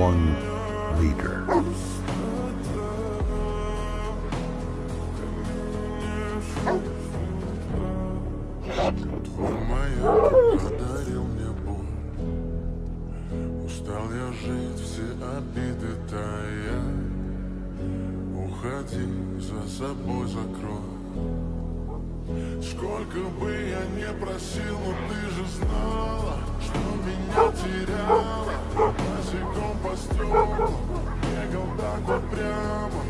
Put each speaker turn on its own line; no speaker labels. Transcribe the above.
one leader.
Твой маяк подарил мне боль. Устал я жить, все обиды тая. Уходи, за собой закрой. Сколько бы я не просил, но ты же знала, что меня теряла. Босиком по стеклам бегал так вот прямо.